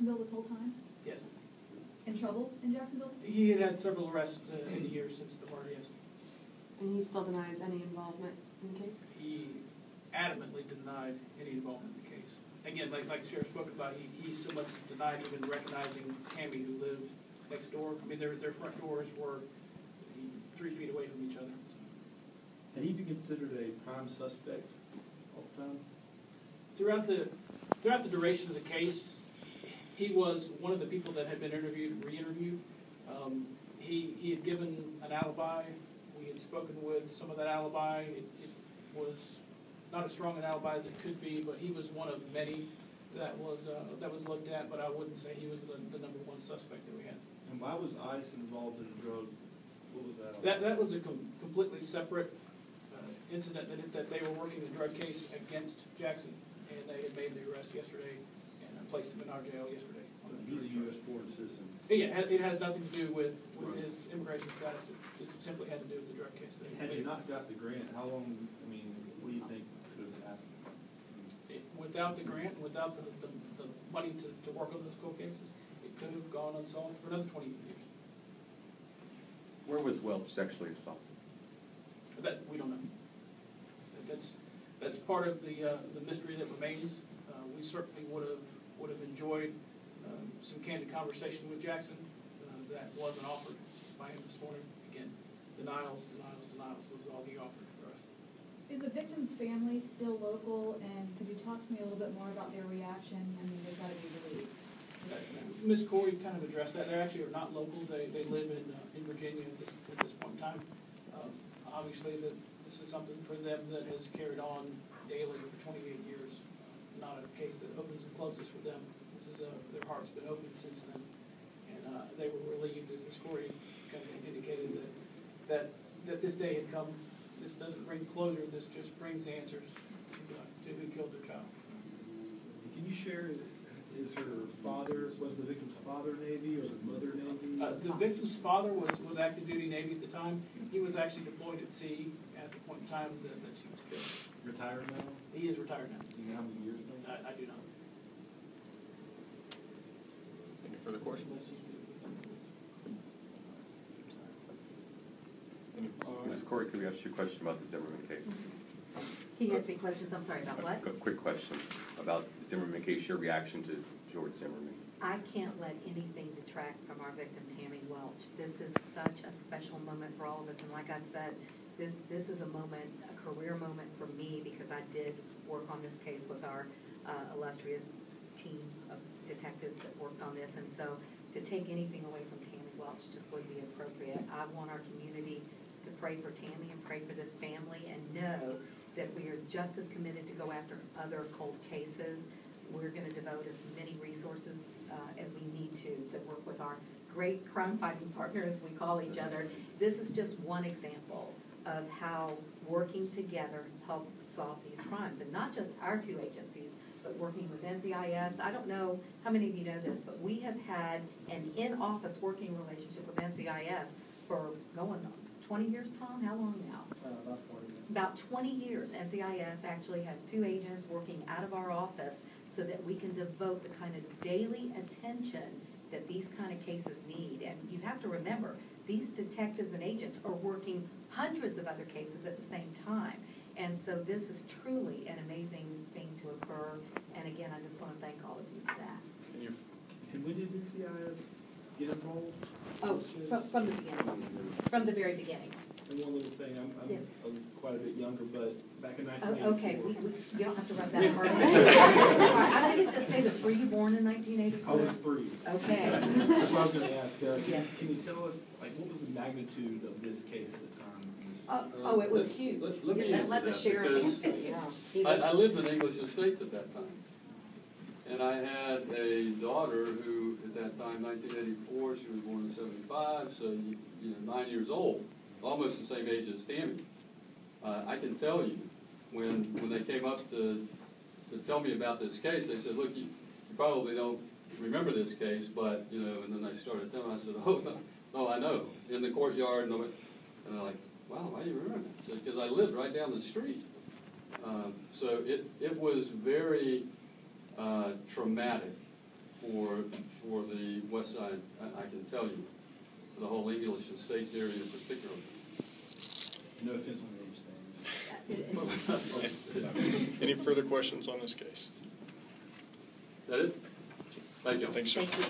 Jacksonville this whole time? Yes. In trouble in Jacksonville? He had several arrests in the years since the murder, yes. And he still denies any involvement in the case? He adamantly denied any involvement in the case. Again, like the sheriff spoke about, he so much denied even recognizing Tammy, who lived next door. I mean, their front doors were 3 feet away from each other. Had he been considered a prime suspect all the time? Throughout the duration of the case, he was one of the people that had been interviewed and re-interviewed. He had given an alibi. We had spoken with some of that alibi. It was not as strong an alibi as it could be, but he was one of many that was looked at. But I wouldn't say he was the number one suspect that we had. And why was ICE involved in the drug? What was that? That was a completely separate incident that they were working a drug case against Jackson, and they had made the arrest yesterday and placed him in our jail yesterday. He's a U.S. born citizen. Yeah, it has nothing to do with his immigration status. It just simply had to do with the drug case. Had you not got the grant, how long, I mean, what do you think could have happened? Without the grant, without the money to work on those cold cases, it could have gone unsolved for another 20 years. Where was Welch sexually assaulted? That we don't know. That's part of the mystery that remains. We certainly would have enjoyed some candid conversation with Jackson that wasn't offered by him this morning. Again, denials was all he offered for us. Is the victim's family still local, and could you talk to me a little bit more about their reaction? I mean, they've got to be relieved. Miss Corey kind of addressed that. They actually are not local. They live in Virginia at this point in time. Obviously, this is something for them that has carried on daily for 28 years. Not a case that opens and closes for them. This is their heart's been open since then, and they were relieved, as Miss Corey kind of indicated, that this day had come. This doesn't bring closure. This just brings answers to who killed their child. Can you share? Was the victim's father Navy or the mother Navy? The victim's father was active duty Navy at the time. He was actually deployed at sea at the point in time that she was killed. Retired now? He is retired now. Do you know how many years now? I do not. Any further questions? Ms. Corey, could we ask you a question about the Zimmerman case? Can you ask me questions? I'm sorry, about what? A quick question about the Zimmerman case, your reaction to George Zimmerman. I can't let anything detract from our victim, Tammy Welch. This is such a special moment for all of us, and like I said, this is a moment, a career moment for me, because I did work on this case with our illustrious team of detectives that worked on this, and so to take anything away from Tammy Welch just wouldn't be appropriate. I want our community to pray for Tammy and pray for this family, and know that we are just as committed to go after other cold cases. We're going to devote as many resources as we need to work with our great crime-fighting partners, we call each other. This is just one example of how working together helps solve these crimes, and not just our two agencies, but working with NCIS. I don't know how many of you know this, but we have had an in-office working relationship with NCIS for going on 20 years, Tom? How long now? About 20 years. About 20 years. NCIS actually has 2 agents working out of our office so that we can devote the kind of daily attention that these kind of cases need. And you have to remember, these detectives and agents are working hundreds of other cases at the same time. And so this is truly an amazing thing to occur. And again, I just want to thank all of you for that. And when did NCIS get involved? Oh, from the beginning. From the very beginning. And one little thing, I'm Yes. quite a bit younger, but back in 1984. Okay, you don't have to rub that hard. All right, I think it's just say this. Were you born in 1984? I was 3. Okay. That's what I was going to ask. Yes. Can you tell us, what was the magnitude of this case at the time? It was huge. Let me answer Let the that, sheriff because answer, yeah. I lived in English Estates at that time. And I had a daughter who, at that time, 1984, she was born in 75, so 9 years old, almost the same age as Tammy. I can tell you, when they came up to tell me about this case, they said, look, you probably don't remember this case, but, and then they started telling me, I said, oh, no, I know, in the courtyard, and they're like, wow, why do you remember that? I said, because I lived right down the street. So it was very traumatic for the west side, I can tell you, for the whole English Estates area in particular. No offense on the age thing. Any further questions on this case? Is that it? Thank you. Thanks, sir. Thank you, sir.